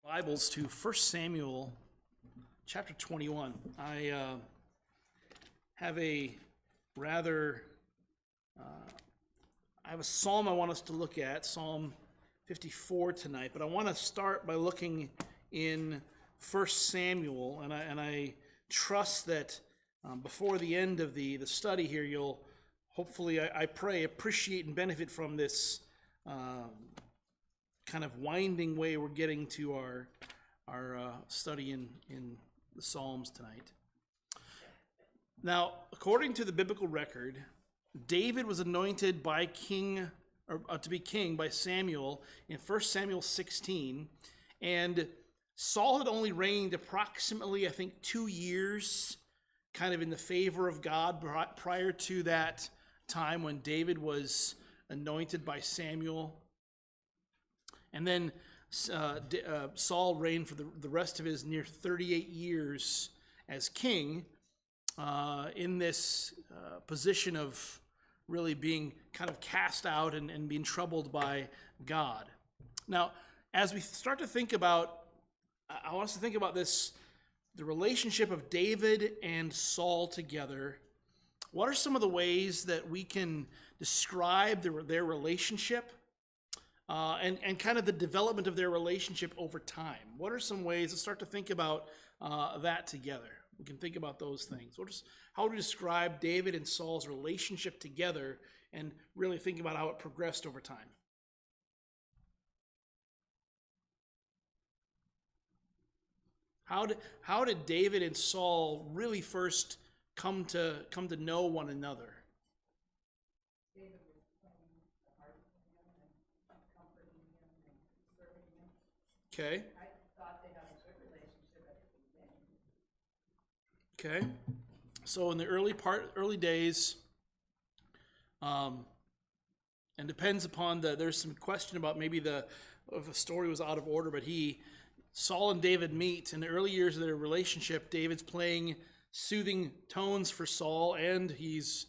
Bibles to 1 Samuel chapter 21. I have a rather, I have a psalm I want us to look at, Psalm 54 tonight, but I want to start by looking in 1 Samuel, and I trust that before the end of the study here, you'll hopefully, I pray, appreciate and benefit from this kind of winding way we're getting to our study in the Psalms tonight. Now, according to the biblical record, David was anointed by to be king by Samuel in 1 Samuel 16, and Saul had only reigned approximately, I think, 2 years, kind of in the favor of God prior to that time when David was anointed by Samuel. And then Saul reigned for the rest of his near 38 years as king in this position of really being kind of cast out and being troubled by God. Now, as we start to think about, I want us to think about this, the relationship of David and Saul together. What are some of the ways that we can describe their relationship? And kind of the development of their relationship over time. What are some ways to start to think about that together? We can think about those things. How would we describe David and Saul's relationship together and really think about how it progressed over time? How did David and Saul really first come to know one another? Okay. I thought they had a good relationship at the beginning. Okay. So in the early days, and depends upon there's some question about maybe if the story was out of order, but Saul and David meet in the early years of their relationship. David's playing soothing tones for Saul, and he's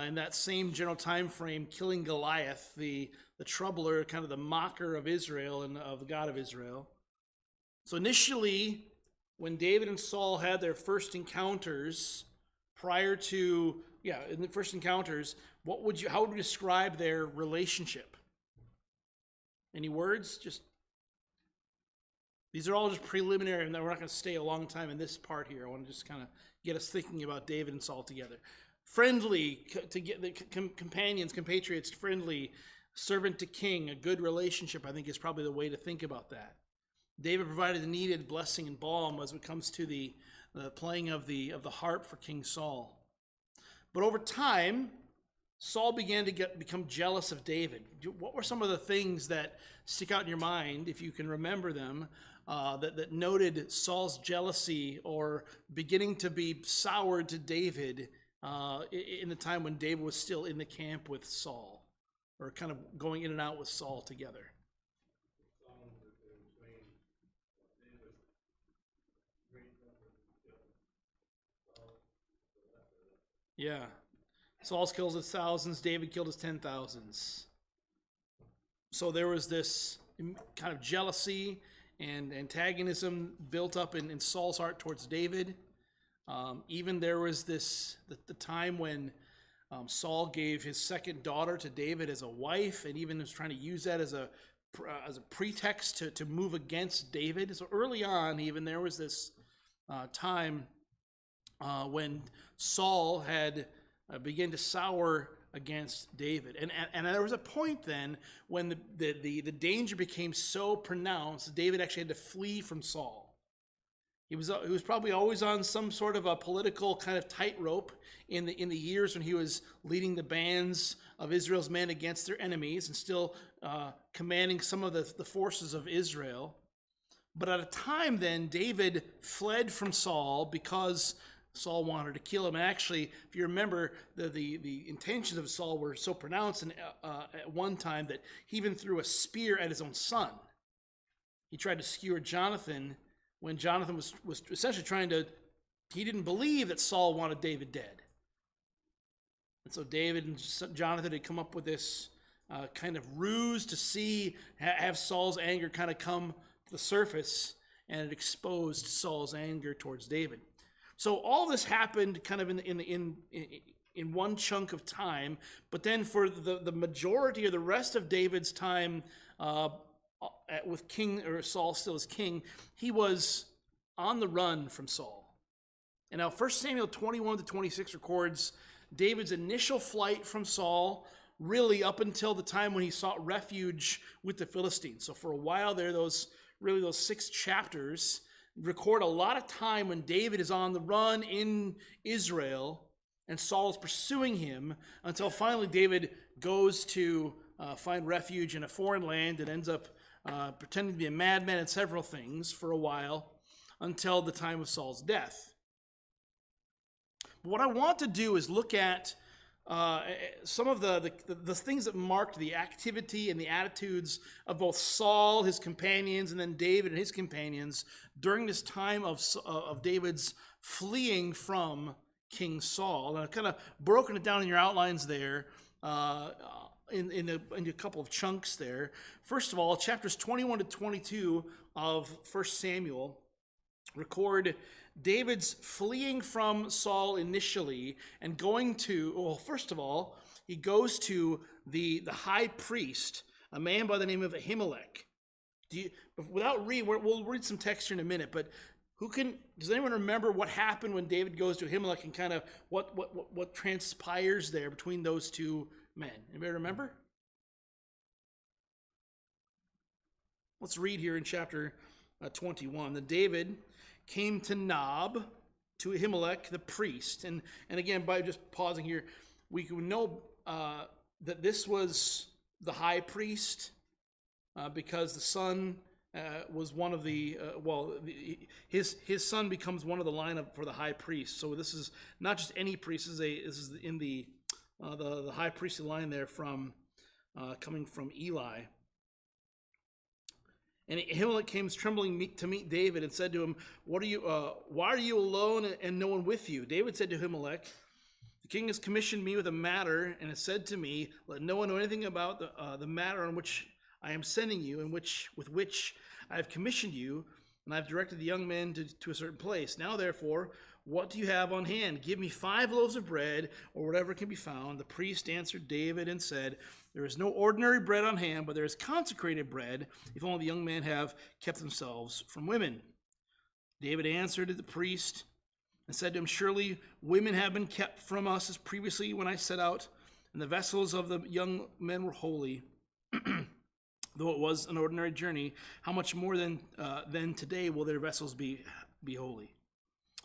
in that same general time frame killing Goliath, the troubler, kind of the mocker of Israel and of the God of Israel. So initially, when David and Saul had their first encounters, in the first encounters, how would you describe their relationship? Any words? These are all just preliminary, and we're not going to stay a long time in this part here. I want to just kind of get us thinking about David and Saul together. Friendly, to get the companions, compatriots, friendly, servant to king, a good relationship, I think, is probably the way to think about that. David provided the needed blessing and balm as it comes to the playing of the harp for King Saul. But over time, Saul began to become jealous of David. What were some of the things that stick out in your mind, if you can remember them, that noted Saul's jealousy or beginning to be soured to David in the time when David was still in the camp with Saul, or kind of going in and out with Saul together? Yeah. Saul's killed his thousands, David killed his 10,000s. So there was this kind of jealousy and antagonism built up in Saul's heart towards David. Even there was the time when Saul gave his second daughter to David as a wife, and even was trying to use that as a pretext to move against David. So early on, even there was this time when Saul had begun to sour against David, and there was a point then when the danger became so pronounced, David actually had to flee from Saul. He was probably always on some sort of a political kind of tightrope in the years when he was leading the bands of Israel's men against their enemies and still commanding some of the forces of Israel. But at a time then, David fled from Saul because Saul wanted to kill him. And actually, if you remember, the intentions of Saul were so pronounced at one time that he even threw a spear at his own son. He tried to skewer Jonathan when Jonathan was essentially he didn't believe that Saul wanted David dead. And so David and Jonathan had come up with this kind of ruse to have Saul's anger kind of come to the surface and it exposed Saul's anger towards David. So all this happened kind of in one chunk of time, but then for the majority or the rest of David's time with King or Saul still as king, he was on the run from Saul. And now 1 Samuel 21 to 26 records David's initial flight from Saul, really up until the time when he sought refuge with the Philistines. So for a while there, those 6 chapters record a lot of time when David is on the run in Israel and Saul is pursuing him, until finally David goes to find refuge in a foreign land and ends up pretending to be a madman and several things for a while until the time of Saul's death. But what I want to do is look at some of the things that marked the activity and the attitudes of both Saul, his companions, and then David and his companions during this time of David's fleeing from King Saul. And I've kind of broken it down in your outlines there in a couple of chunks there. First of all, chapters 21 to 22 of 1 Samuel record David's fleeing from Saul initially and going to, well, first of all, he goes to the high priest, a man by the name of Ahimelech. We'll read some text here in a minute, but does anyone remember what happened when David goes to Ahimelech and kind of what transpires there between those two men? Anybody remember? Let's read here in chapter 21. Then David came to Nob, to Ahimelech the priest. And again, by just pausing here, we can know that this was the high priest because the son was one of his son becomes one of the lineup for the high priest. So this is not just any priest. This is in the high priestly line there from coming from Eli. And Ahimelech came trembling to meet David and said to him, why are you alone and no one with you? David said to Ahimelech, the king has commissioned me with a matter and has said to me, let no one know anything about the matter on which I am sending you and with which I have commissioned you, and I have directed the young men to a certain place. Now, therefore, what do you have on hand? Give me 5 loaves of bread, or whatever can be found. The priest answered David and said, there is no ordinary bread on hand, but there is consecrated bread, if only the young men have kept themselves from women. David answered the priest and said to him, surely women have been kept from us as previously when I set out, and the vessels of the young men were holy. Though it was an ordinary journey, how much more than today will their vessels be holy?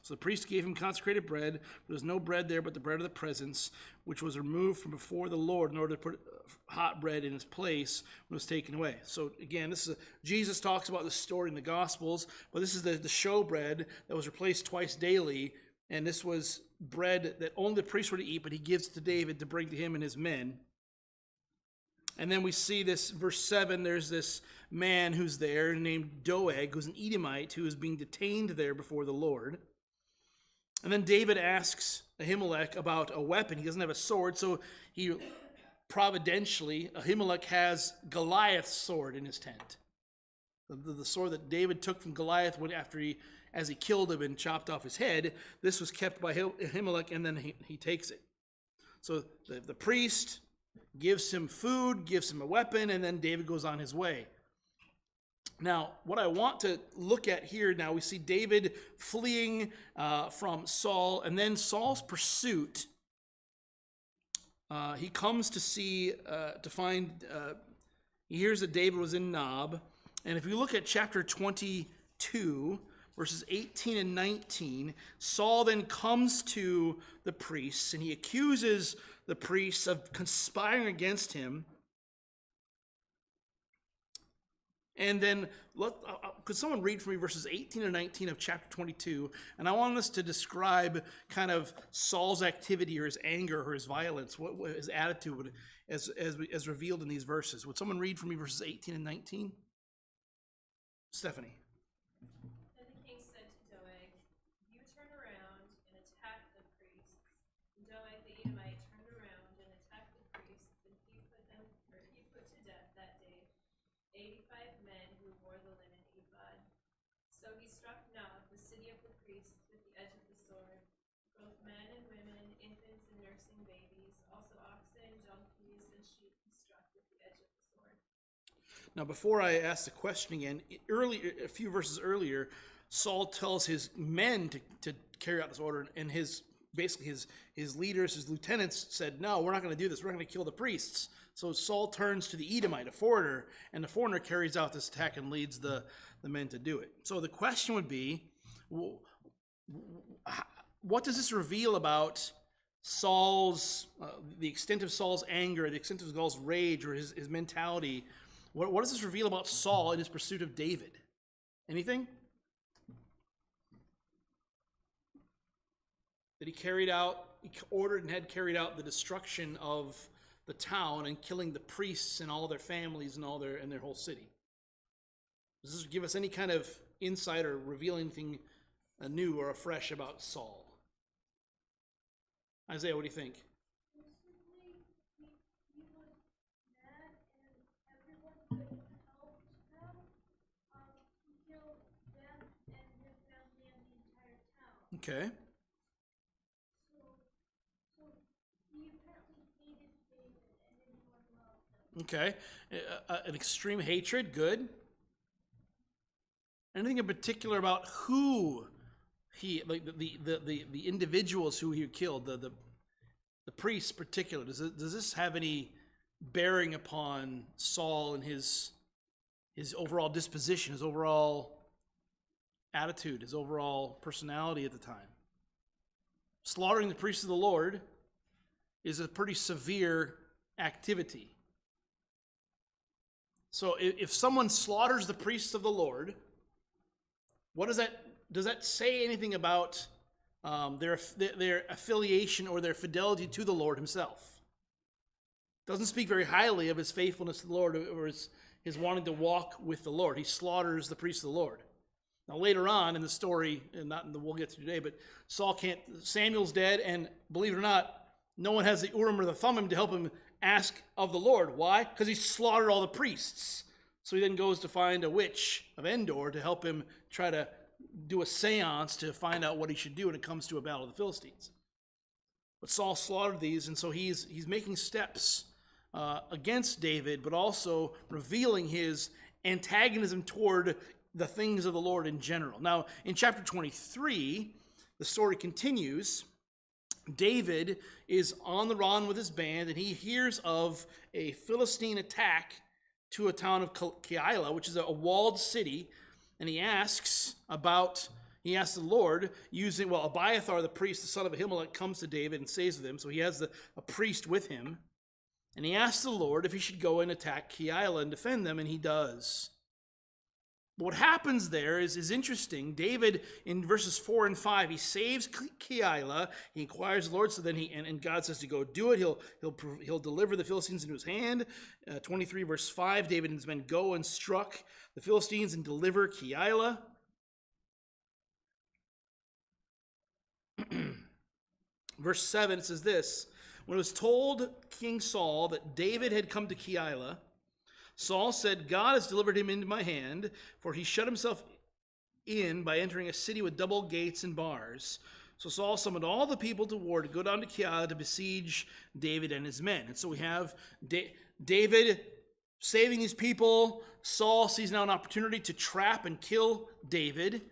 So the priest gave him consecrated bread. There was no bread there but the bread of the presence, which was removed from before the Lord in order to put hot bread in its place when it was taken away. So again, Jesus talks about this story in the Gospels, but this is the show bread that was replaced twice daily, and this was bread that only the priest were to eat, but he gives to David to bring to him and his men. And then we see this, verse 7, there's this man who's there named Doeg, who's an Edomite, who is being detained there before the Lord. And then David asks Ahimelech about a weapon. He doesn't have a sword, so Ahimelech has Goliath's sword in his tent. The sword that David took from Goliath as he killed him and chopped off his head, this was kept by Ahimelech, and then he takes it. So the priest gives him food, gives him a weapon, and then David goes on his way. Now, what I want to look at here now, we see David fleeing from Saul, and then Saul's pursuit. He comes he hears that David was in Nob, and if you look at chapter 22, verses 18 and 19, Saul then comes to the priests, and he accuses the priests of conspiring against him. And then, could someone read for me verses 18 and 19 of chapter 22? And I want us to describe kind of Saul's activity or his anger or his violence, what his attitude as revealed in these verses. Would someone read for me verses 18 and 19? Stephanie. Then the king said to Doeg, you turn around and attack the priests. And Doeg the Edomite turned around and attacked the priests, and he put to death that day 85 men who wore the linen ephod. So he struck Nob, the city of the priests, with the edge of the sword, both men and women, infants and nursing babies, also oxen, donkeys, and sheep he struck with the edge of the sword. Now, before I ask the question again, a few verses earlier, Saul tells his men to carry out this order, and his leaders, his lieutenants said, no, we're not going to do this. We're going to kill the priests. So Saul turns to the Edomite, a foreigner, and the foreigner carries out this attack and leads the men to do it. So the question would be, what does this reveal about Saul's, the extent of Saul's anger, the extent of Saul's rage, or his mentality? What does this reveal about Saul in his pursuit of David? Anything? That he ordered and had carried out the destruction of the town and killing the priests and all their families and their whole city. Does this give us any kind of insight or reveal anything new or afresh about Saul? Isaiah, what do you think? Okay. Okay. An extreme hatred, good. Anything in particular about who he, like the individuals who he killed, the priests in particular? Does this have any bearing upon Saul and his overall disposition, his overall attitude, his overall personality at the time? Slaughtering the priests of the Lord is a pretty severe activity. So if someone slaughters the priests of the Lord, what does that say anything about their affiliation or their fidelity to the Lord himself? It doesn't speak very highly of his faithfulness to the Lord or his wanting to walk with the Lord. He slaughters the priests of the Lord. Now later on in the story, and not in the we'll get to today, but Samuel's dead, and believe it or not, no one has the Urim or the Thummim to help him ask of the Lord. Why? Because he slaughtered all the priests. So he then goes to find a witch of Endor to help him try to do a seance to find out what he should do when it comes to a battle of the Philistines. But Saul slaughtered these, and so he's making steps against David, but also revealing his antagonism toward the things of the Lord in general. Now, in chapter 23, the story continues. David is on the run with his band, and he hears of a Philistine attack to a town of Keilah, which is a walled city, and he asks the Lord, Abiathar the priest, the son of Ahimelech, comes to David and stays with him, so he has a priest with him, and he asks the Lord if he should go and attack Keilah and defend them, and he does. But what happens there is interesting. David, in verses 4 and 5, he saves Keilah. He inquires the Lord, so then and God says to go do it. He'll deliver the Philistines into his hand. 23 verse 5, David and his men go and struck the Philistines and deliver Keilah. Verse 7, it says this: when it was told King Saul that David had come to Keilah, Saul said, God has delivered him into my hand, for he shut himself in by entering a city with double gates and bars. So Saul summoned all the people to war to go down to Keilah to besiege David and his men. And so we have David saving these people. Saul sees now an opportunity to trap and kill David.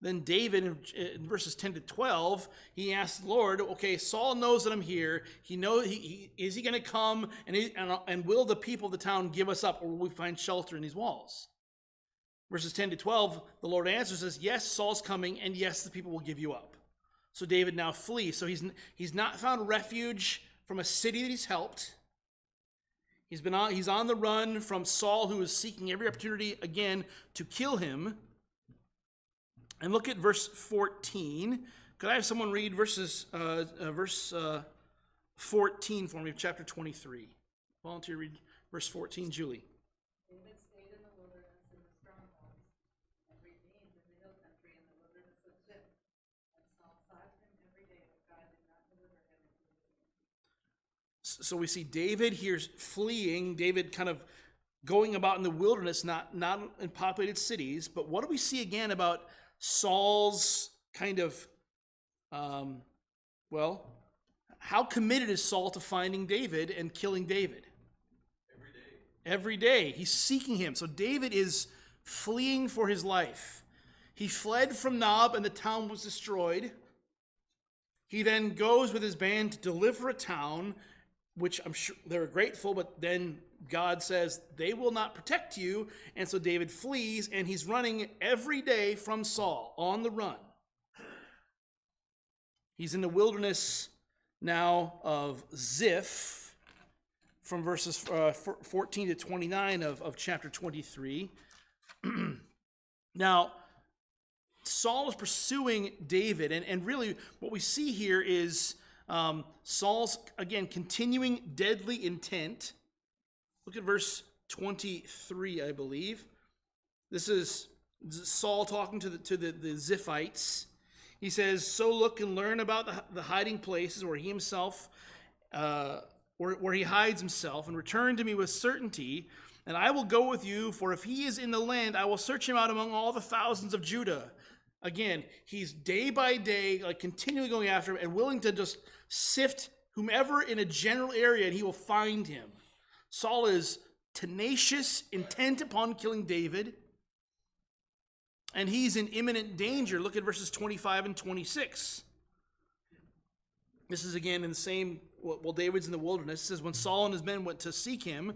Then David, in verses 10 to 12, he asks the Lord, okay, Saul knows that I'm here. Is he going to come, and will the people of the town give us up, or will we find shelter in these walls? Verses 10 to 12, the Lord answers, says, yes, Saul's coming, and yes, the people will give you up. So David now flees. So he's not found refuge from a city that he's helped. He's on the run from Saul, who is seeking every opportunity again to kill him. And look at verse 14. Could I have someone read verse 14 for me of chapter 23? Volunteer read verse 14, Julie. David stayed in the wilderness in the strongholds and remained in the hill country in the wilderness of Ziph. And Saul sought him every day, but God did not deliver him into his hand. So we see David here fleeing. David kind of going about in the wilderness, not in populated cities. But what do we see again about Saul's kind of, how committed is Saul to finding David and killing David? Every day. He's seeking him. So David is fleeing for his life. He fled from Nob and the town was destroyed. He then goes with his band to deliver a town, which I'm sure they were grateful, but then God says they will not protect you. And so David flees, and he's running every day from Saul, on the run. He's in the wilderness now of Ziph, from verses 14 to 29 of chapter 23. Now, Saul is pursuing David, and really what we see here is Saul's, again, continuing deadly intent. Look at verse 23, I believe. This is Saul talking to the Ziphites. He says, "So look and learn about the hiding places where he himself, where he hides himself, and return to me with certainty, and I will go with you, for if he is in the land, I will search him out among all the thousands of Judah." Again, he's day by day, like continually going after him and willing to just sift whomever in a general area, and he will find him. Saul is tenacious, intent upon killing David, and he's in imminent danger. Look at verses 25 and 26. This is again in the same, well, David's in the wilderness. It says, when Saul and his men went to seek him,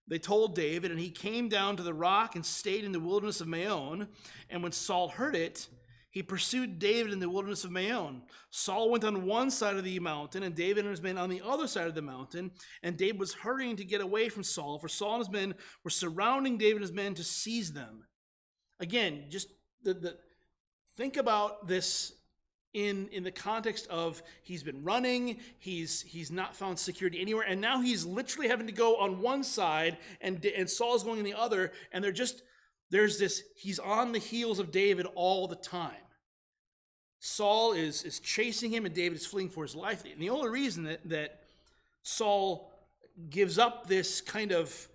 they told David, and he came down to the rock and stayed in the wilderness of Maon. And when Saul heard it, he pursued David in the wilderness of Maon. Saul went on one side of the mountain, and David and his men on the other side of the mountain. And David was hurrying to get away from Saul, for Saul and his men were surrounding David and his men to seize them. Again, just think about this in the context of he's been running, he's not found security anywhere, and now he's literally having to go on one side, and Saul's going on the other, and there's this, he's on the heels of David all the time. Saul is chasing him, and David is fleeing for his life. And the only reason that Saul gives up this kind of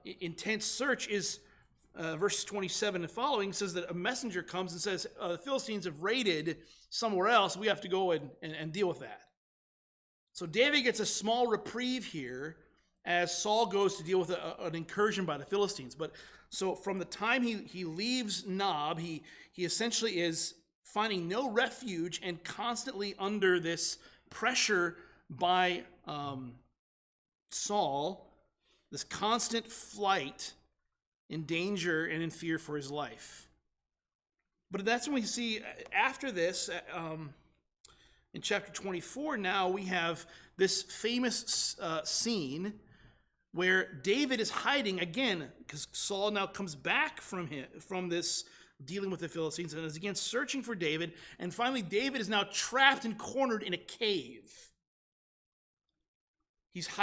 intense search is verse 27 and following says that a messenger comes and says, the Philistines have raided somewhere else. We have to go and deal with that. So David gets a small reprieve here as Saul goes to deal with an incursion by the Philistines. But so from the time he leaves Nob, he essentially is finding no refuge and constantly under this pressure by Saul, this constant flight in danger and in fear for his life. But that's when we see after this, in chapter 24, now we have this famous scene where David is hiding again, because Saul now comes back from this dealing with the Philistines and is again searching for David. And finally, David is now trapped and cornered in a cave.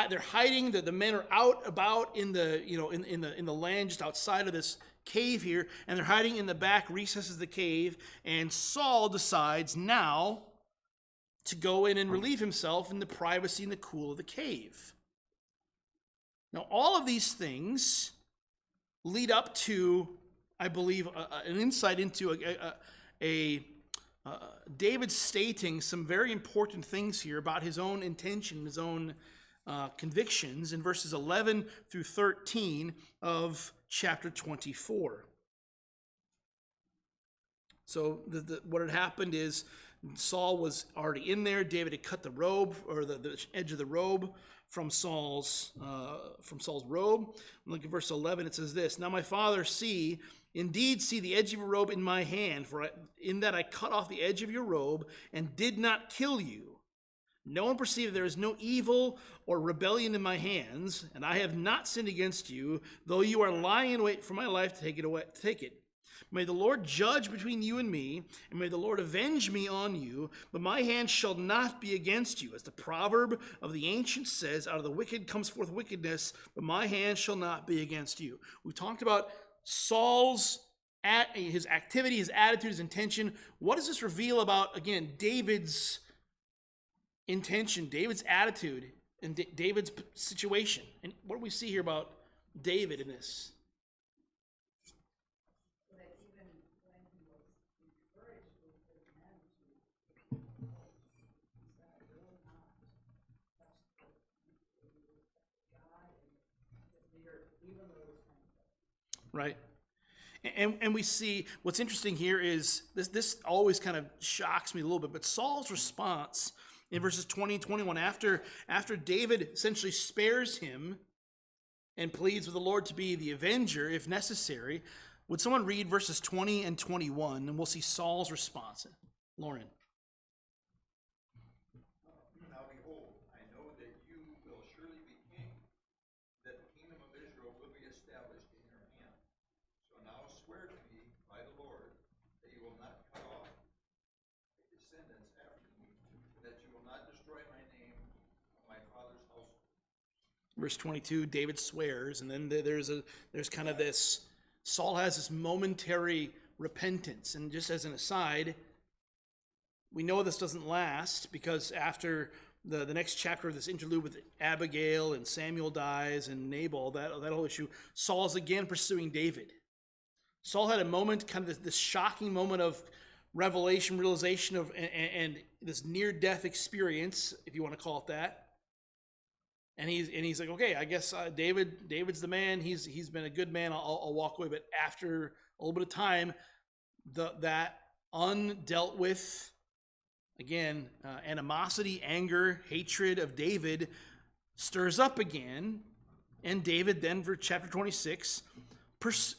They're hiding. The men are out about in the land just outside of this cave here, and they're hiding in the back recesses of the cave. And Saul decides now to go in and relieve himself in the privacy and the cool of the cave. Now, all of these things lead up to, I believe, an insight into David stating some very important things here about his own intention, his own convictions in verses 11 through 13 of chapter 24. So what had happened is Saul was already in there. David had cut the robe, or the edge of the robe from Saul's robe. Look at verse 11. It says this: "Now my father, indeed see the edge of your robe in my hand, for in that I cut off the edge of your robe and did not kill you. No one perceived there is no evil or rebellion in my hands, and I have not sinned against you, though you are lying in wait for my life to take it. May the Lord judge between you and me, and may the Lord avenge me on you, but my hand shall not be against you. As the proverb of the ancients says, out of the wicked comes forth wickedness, but my hand shall not be against you." We talked about Saul's his activity, his attitude, his intention. What does this reveal about, again, David's intention, David's attitude, and David's situation? And what do we see here about David in this? So that even when he was encouraged with his men to he said, I will not touch the guy and his leader, even though it was painful. Right. And we see what's interesting here is this always kind of shocks me a little bit, but Saul's response in verses 20 and 21, after David essentially spares him and pleads with the Lord to be the avenger if necessary, would someone read verses 20 and 21, and we'll see Saul's response. Lauren. Now behold, I know that you will surely be king, that the kingdom of Israel will be established in your hand. So now swear to me by the Lord that you will not cut off the descendants after me, that you will not destroy my name of my father's household. Verse 22, David swears, and then there's kind of this, Saul has this momentary repentance. And just as an aside, we know this doesn't last, because after the next chapter of this interlude with Abigail and Samuel dies and Nabal, that whole issue, Saul's again pursuing David. Saul had a moment, kind of this shocking moment of revelation, realization of, and this near-death experience, if you want to call it that. And he's like, okay, I guess David's the man. He's been a good man. I'll walk away. But after a little bit of time, that undealt with, again, animosity, anger, hatred of David stirs up again. And David then, for chapter 26,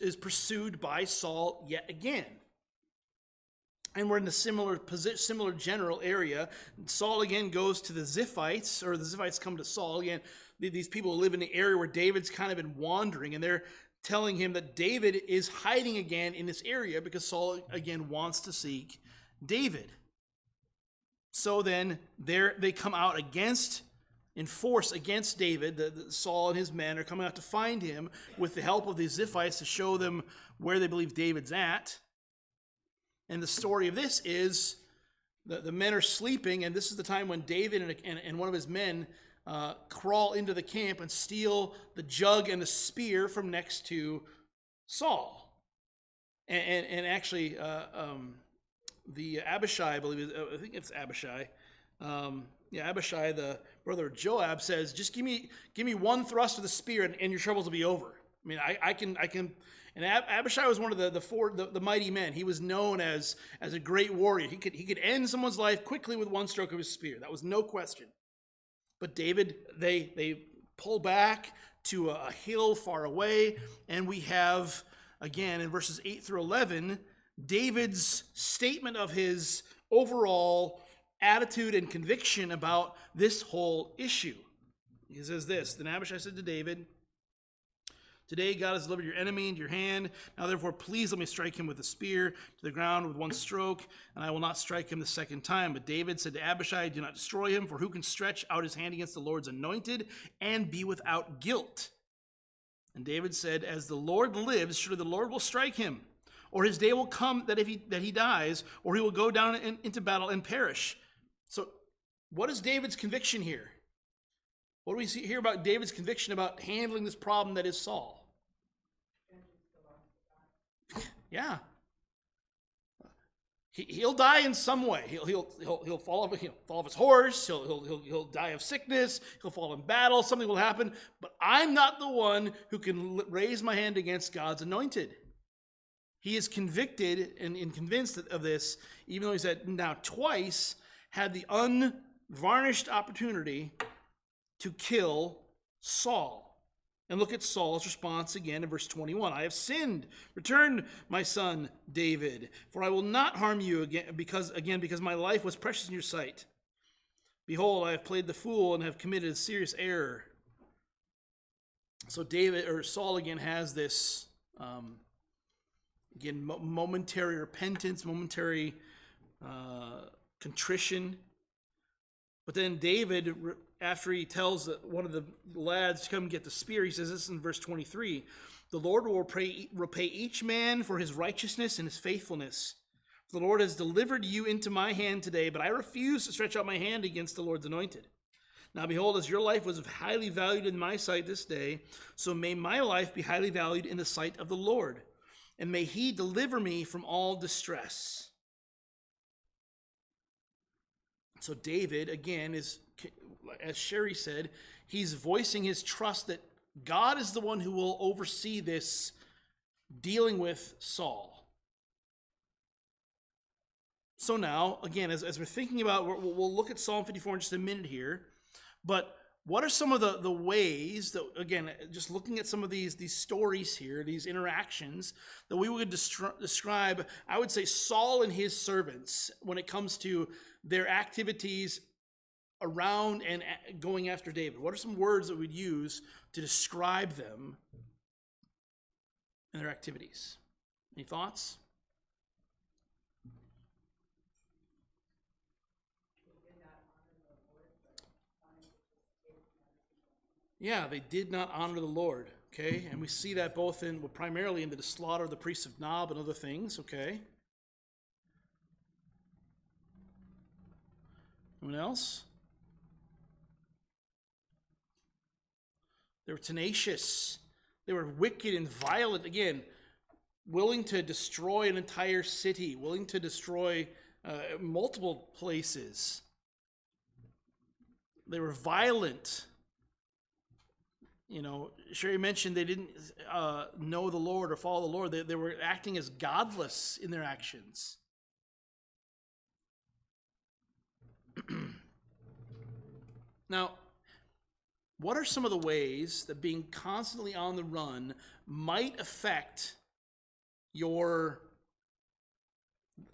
is pursued by Saul yet again. And we're in a similar general area. Saul again goes to the Ziphites, or the Ziphites come to Saul. Again, these people live in the area where David's kind of been wandering, and they're telling him that David is hiding again in this area because Saul again wants to seek David. So then they come out in force against David. Saul and his men are coming out to find him with the help of the Ziphites to show them where they believe David's at. And the story of this is the men are sleeping, and this is the time when David and one of his men crawl into the camp and steal the jug and the spear from next to Saul. And actually, the Abishai, I believe, I think it's Abishai. Abishai, the brother of Joab, says, "Just give me one thrust of the spear, and your troubles will be over." I mean, I can. And Abishai was one of the mighty men. He was known as a great warrior. He could end someone's life quickly with one stroke of his spear. That was no question. But David, they pull back to a hill far away, and we have, again, in verses 8 through 11, David's statement of his overall attitude and conviction about this whole issue. He says this, "Then Abishai said to David, 'Today God has delivered your enemy into your hand. Now therefore please let me strike him with a spear to the ground with one stroke, and I will not strike him the second time.' But David said to Abishai, 'Do not destroy him, for who can stretch out his hand against the Lord's anointed and be without guilt?' And David said, 'As the Lord lives, surely the Lord will strike him, or his day will come that he dies, or he will go down into battle and perish.'" So what is David's conviction here? What do we see here about David's conviction about handling this problem that is Saul? Yeah, he'll die in some way. He'll fall off his horse. He'll die of sickness. He'll fall in battle. Something will happen. But I'm not the one who can raise my hand against God's anointed. He is convicted and convinced of this, even though he's now twice had the unvarnished opportunity to kill Saul. And look at Saul's response again in verse 21. "I have sinned. Return, my son David, for I will not harm you again because my life was precious in your sight. Behold, I have played the fool and have committed a serious error." So Saul again has this momentary repentance, momentary contrition. But then David, after he tells one of the lads to come get the spear, he says this in verse 23, "The Lord will repay each man for his righteousness and his faithfulness. The Lord has delivered you into my hand today, but I refuse to stretch out my hand against the Lord's anointed." Now behold, as your life was highly valued in my sight this day, so may my life be highly valued in the sight of the Lord, and may he deliver me from all distress. So David, again, is, as Sherry said, he's voicing his trust that God is the one who will oversee this dealing with Saul. So now, again, as we're thinking about, we'll look at Psalm 54 in just a minute here, but what are some of the ways that, again, just looking at some of these stories here, these interactions, that we would describe, I would say, Saul and his servants when it comes to their activities around and going after David? What are some words that we'd use to describe them and their activities? Any thoughts? Yeah, they did not honor the Lord, okay? And we see that both in, well, primarily in the slaughter of the priests of Nob and other things, okay? Anyone else? They were tenacious. They were wicked and violent. Again, willing to destroy an entire city, willing to destroy multiple places. They were violent. You know, Sherry mentioned they didn't know the Lord or follow the Lord. They were acting as godless in their actions. Now, what are some of the ways that being constantly on the run might affect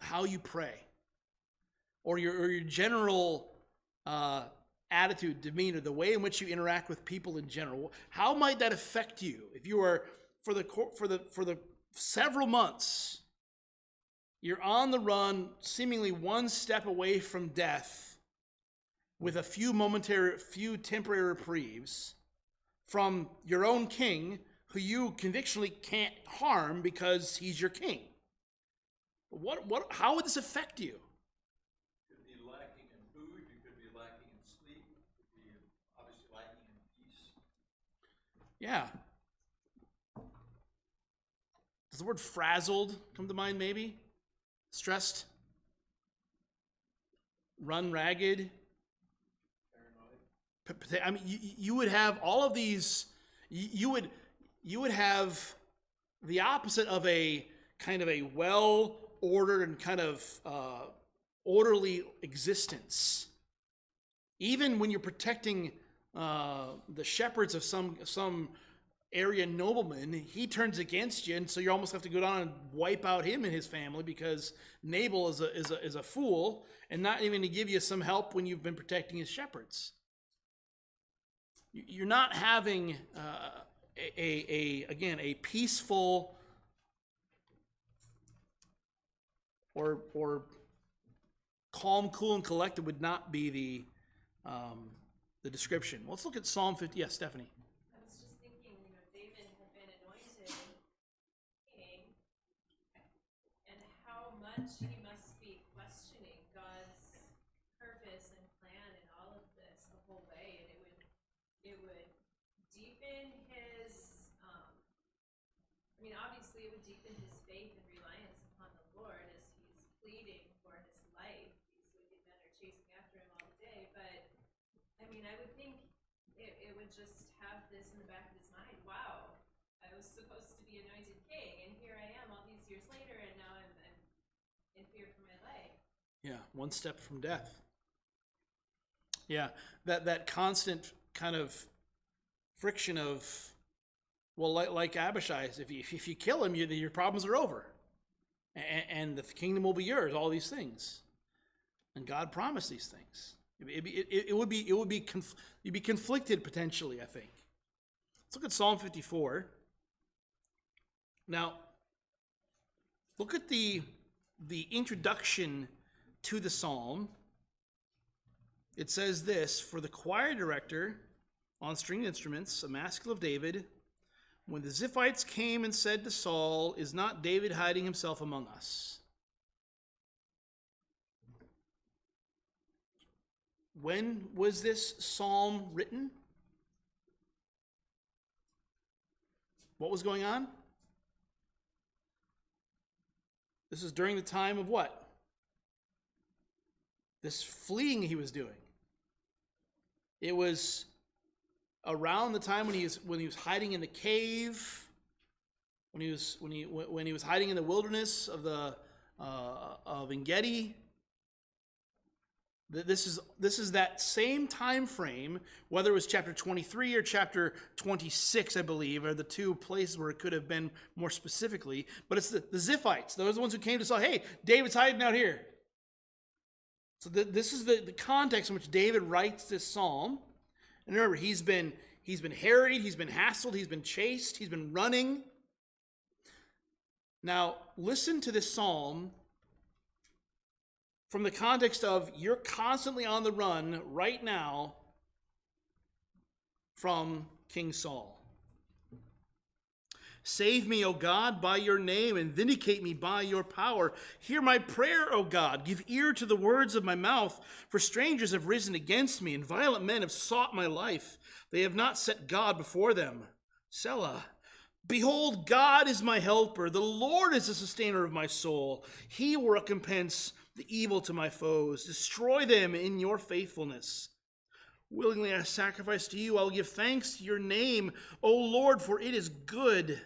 how you pray, or your general attitude, demeanor, the way in which you interact with people in general? How might that affect you if you are for the several months you're on the run, seemingly one step away from death, with a few temporary reprieves from your own king, who you convictionally can't harm because he's your king? How would this affect you? Could be lacking in food, you could be lacking in sleep, you could be obviously lacking in peace. Yeah. Does the word frazzled come to mind, maybe? Stressed? Run ragged? Paranoid? I mean, you would have all of these, you would have the opposite of a kind of a well-ordered and kind of orderly existence. Even when you're protecting the shepherds of some area nobleman, he turns against you, and so you almost have to go down and wipe out him and his family because Nabal is a fool, and not even to give you some help when you've been protecting his shepherds. You're not having a peaceful or calm, cool, and collected would not be the description. Let's look at Psalm 50. Yes, Stephanie. I was just thinking, David had been anointed king, and how much he must be questioning God's purpose and plan in all of this the whole way, and it would deepen his, obviously it would deepen his faith and reliance upon the Lord as he's pleading for his life. These wicked men are chasing after him all day, but I would think it would just have this in the back of his mind. Wow, I was supposed to be anointed king, and here I am all these years later, and now I'm in fear for my life. Yeah, one step from death. Yeah, that constant kind of friction of, well, like Abishai, if you kill him, your problems are over, and the kingdom will be yours. All these things, and God promised these things. You'd be conflicted potentially, I think. Let's look at Psalm 54. Now, look at the introduction to the psalm. It says this: for the choir director on stringed instruments, a maskil of David, when the Ziphites came and said to Saul, is not David hiding himself among us? when was this psalm written? What was going on? This is during the time of what? This fleeing he was doing. It was around the time when he was hiding in the cave, when he was hiding in the wilderness of En-Gedi. This is that same time frame, whether it was chapter 23 or chapter 26, I believe, are the two places where it could have been more specifically. But it's the Ziphites. Those are the ones who came to say, hey, David's hiding out here. So this is the context in which David writes this psalm. And remember, he's been harried, he's been hassled, he's been chased, he's been running. Now, listen to this psalm from the context of you're constantly on the run right now from King Saul. Save me, O God, by your name, and vindicate me by your power. Hear my prayer, O God. Give ear to the words of my mouth, for strangers have risen against me, and violent men have sought my life. They have not set God before them. Selah. Behold, God is my helper. The Lord is the sustainer of my soul. He will recompense the evil to my foes. Destroy them in your faithfulness. Willingly I sacrifice to you. I will give thanks to your name, O Lord, for it is good.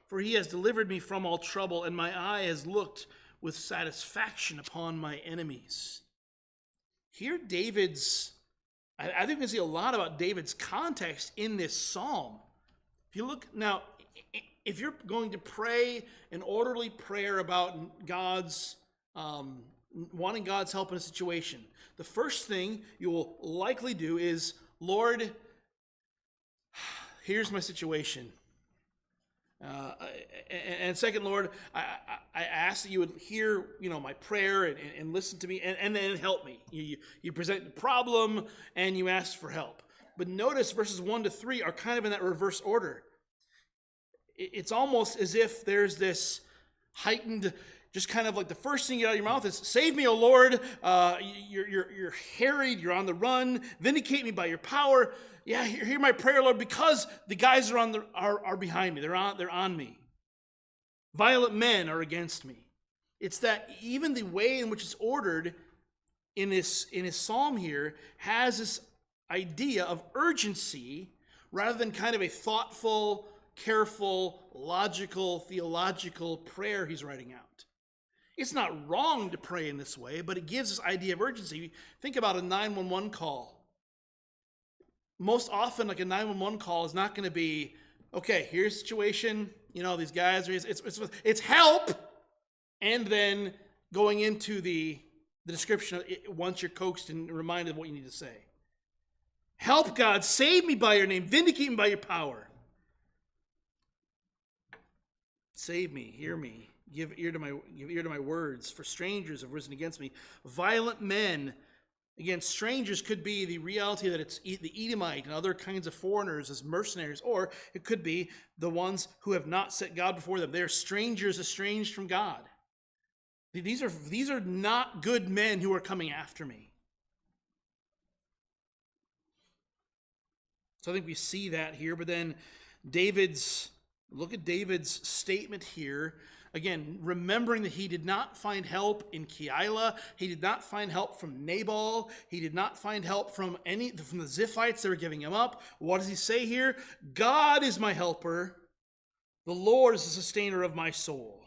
For he has delivered me from all trouble, and my eye has looked with satisfaction upon my enemies. Here I think we see a lot about David's context in this psalm. If you look now, if you're going to pray an orderly prayer about God's wanting God's help in a situation, the first thing you will likely do is, Lord, here's my situation. And second, Lord, I ask that you would hear, my prayer and listen to me, and then help me. You present the problem and you ask for help. But notice verses 1 to 3 are kind of in that reverse order. It's almost as if there's this heightened, just kind of like the first thing you get out of your mouth is, save me, O Lord. You're harried, you're on the run. Vindicate me by your power. Yeah, hear my prayer, Lord, because the guys are behind me. They're on me. Violent men are against me. It's that even the way in which it's ordered in his psalm here has this idea of urgency rather than kind of a thoughtful, careful, logical, theological prayer he's writing out. It's not wrong to pray in this way, but it gives this idea of urgency. Think about a 911 call. Most often, like a 911 call is not going to be, okay, here's the situation, these guys, it's help, and then going into the description of it once you're coaxed and reminded of what you need to say. Help, God, save me by your name, vindicate me by your power. Save me, hear me, give ear to my words, for strangers have risen against me. Violent men. Again, strangers could be the reality that it's the Edomite and other kinds of foreigners as mercenaries, or it could be the ones who have not set God before them. They're strangers estranged from God. These are not good men who are coming after me. So I think we see that here, but then look at David's statement here. Again, remembering that he did not find help in Keilah. He did not find help from Nabal. He did not find help from the Ziphites that were giving him up. What does he say here? God is my helper. The Lord is the sustainer of my soul.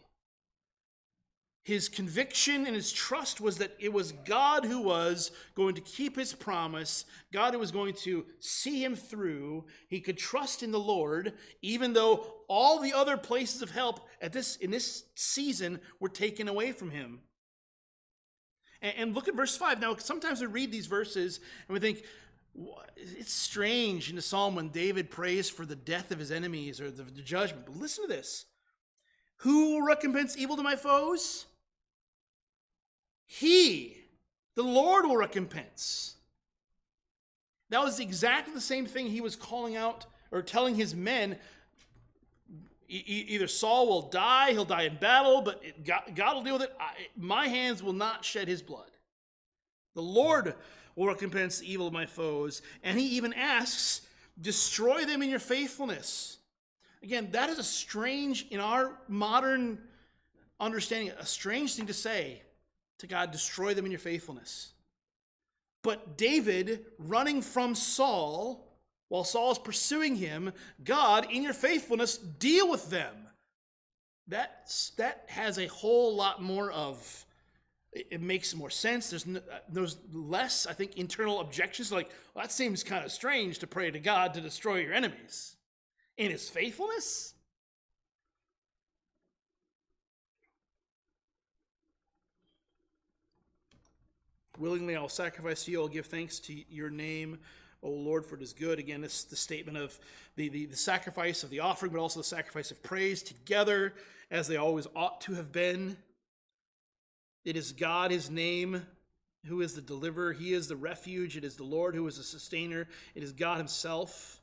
His conviction and his trust was that it was God who was going to keep his promise. God who was going to see him through. He could trust in the Lord, even though all the other places of help in this season were taken away from him. And look at verse 5. Now, sometimes we read these verses and we think, it's strange in the psalm when David prays for the death of his enemies or the judgment. But listen to this. Who will recompense evil to my foes? He, the Lord, will recompense. That was exactly the same thing he was calling out or telling his men. Either Saul will die, he'll die in battle, but God will deal with it. My hands will not shed his blood. The Lord will recompense the evil of my foes. And he even asks, destroy them in your faithfulness. Again, that is a strange, in our modern understanding, a strange thing to say to God, destroy them in your faithfulness. But David, running from Saul, while Saul is pursuing him, God, in your faithfulness, deal with them. That has a whole lot more of, it makes more sense. There's less, I think, internal objections. Like, well, that seems kind of strange to pray to God to destroy your enemies. In his faithfulness? Willingly I will sacrifice to you. I will give thanks to your name, O Lord, for it is good. Again, this is the statement of the sacrifice of the offering, but also the sacrifice of praise together, as they always ought to have been. It is God, his name, who is the deliverer. He is the refuge. It is the Lord who is the sustainer. It is God himself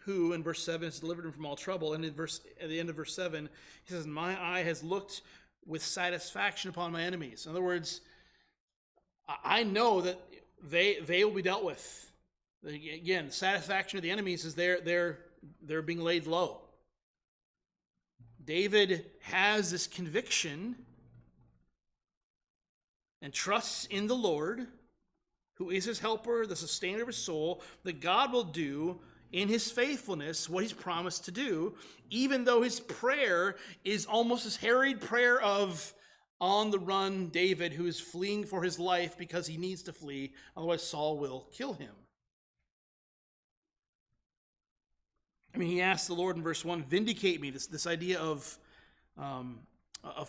who, in verse 7, has delivered him from all trouble. And at the end of verse 7, he says, my eye has looked with satisfaction upon my enemies. In other words, I know that they will be dealt with. Again, the satisfaction of the enemies is they're being laid low. David has this conviction and trusts in the Lord, who is his helper, the sustainer of his soul, that God will do in his faithfulness what he's promised to do, even though his prayer is almost this harried prayer of on the run David, who is fleeing for his life because he needs to flee, otherwise Saul will kill him. I mean, he asked the Lord in verse 1, vindicate me, this idea of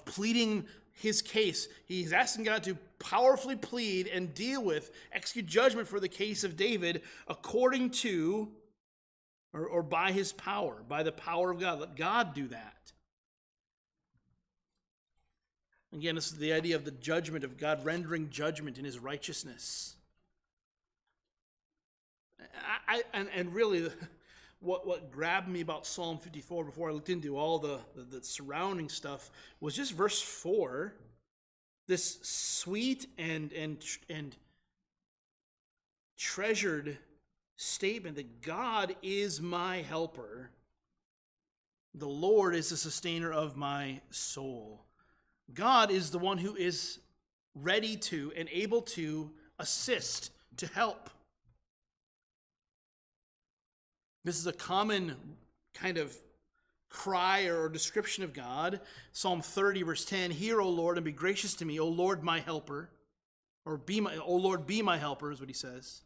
pleading his case. He's asking God to powerfully plead and deal with, execute judgment for the case of David according to, or by his power, by the power of God. Let God do that. Again, this is the idea of the judgment of God rendering judgment in his righteousness. And really, what grabbed me about Psalm 54 before I looked into all the surrounding stuff was just verse 4. This sweet and treasured statement that God is my helper. The Lord is the sustainer of my soul. God is the one who is ready to and able to assist, to help. This is a common kind of cry or description of God. Psalm 30, verse 10, hear, O Lord, and be gracious to me, O Lord, my helper. Or O Lord, be my helper, is what he says.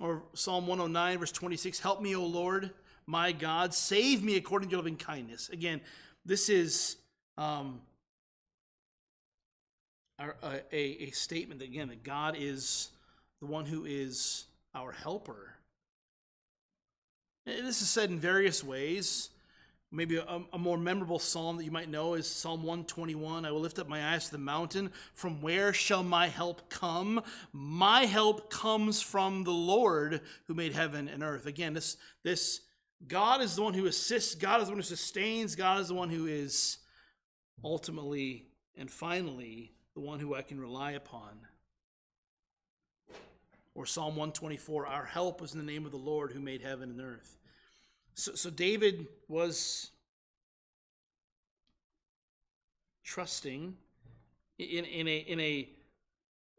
Or Psalm 109, verse 26, help me, O Lord, my God, save me according to your loving kindness. Again, this is a statement that, again, that God is the one who is our helper. And this is said in various ways. Maybe a more memorable psalm that you might know is Psalm 121. I will lift up my eyes to the mountain. From where shall my help come? My help comes from the Lord who made heaven and earth. Again, this God is the one who assists. God is the one who sustains. God is the one who is ultimately and finally the one who I can rely upon. Or Psalm 124, our help is in the name of the Lord who made heaven and earth. So David was trusting in a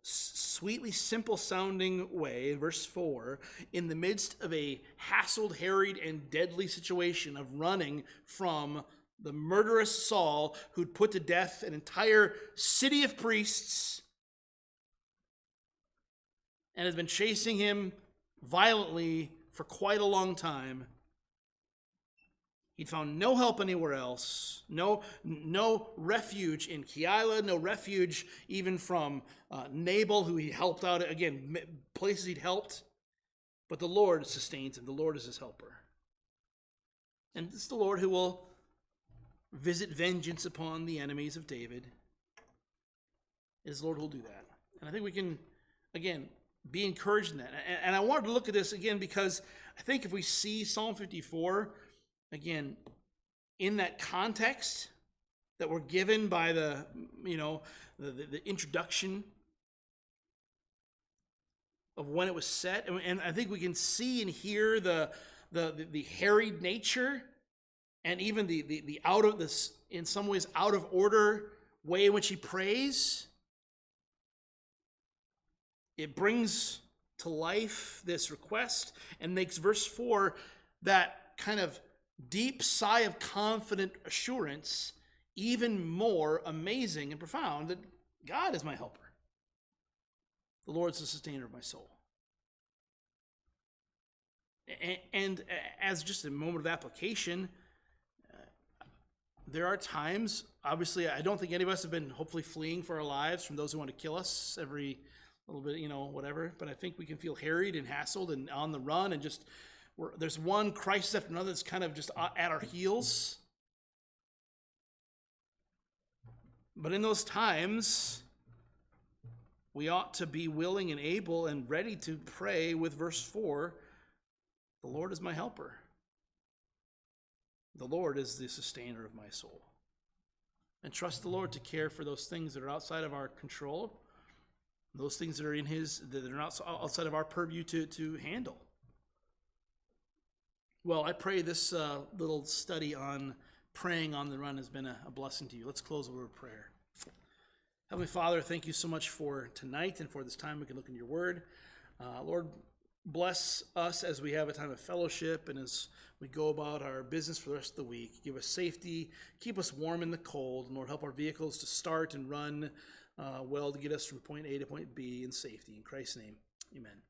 sweetly simple sounding way, in verse 4, in the midst of a hassled, harried, and deadly situation of running from the murderous Saul, who'd put to death an entire city of priests and has been chasing him violently for quite a long time. He'd found no help anywhere else, no refuge in Keilah, no refuge even from Nabal, who he helped out, again, places he'd helped. But the Lord sustains him. The Lord is his helper. And it's the Lord who will visit vengeance upon the enemies of David. It is the Lord who will do that. And I think we can, again, be encouraged in that. And I wanted to look at this again because I think if we see Psalm 54, again, in that context, that were given by the introduction of when it was set. And I think we can see and hear the harried nature, and even the out of this, in some ways, out of order way in which he prays. It brings to life this request and makes verse 4 that kind of deep sigh of confident assurance even more amazing and profound, that God is my helper. The Lord's the sustainer of my soul. And as just a moment of application, there are times, obviously, I don't think any of us have been hopefully fleeing for our lives from those who want to kill us every little bit, whatever. But I think we can feel harried and hassled and on the run, and just there's one crisis after another that's kind of just at our heels. But in those times, we ought to be willing and able and ready to pray with verse 4, the Lord is my helper. The Lord is the sustainer of my soul. And trust the Lord to care for those things that are outside of our control, those things that are that are not outside of our purview to handle. Well, I pray this little study on praying on the run has been a blessing to you. Let's close with a word of prayer. Heavenly Father, thank you so much for tonight and for this time we can look in your word. Lord, bless us as we have a time of fellowship and as we go about our business for the rest of the week. Give us safety, keep us warm in the cold, and Lord, help our vehicles to start and run well to get us from point A to point B in safety. In Christ's name, amen.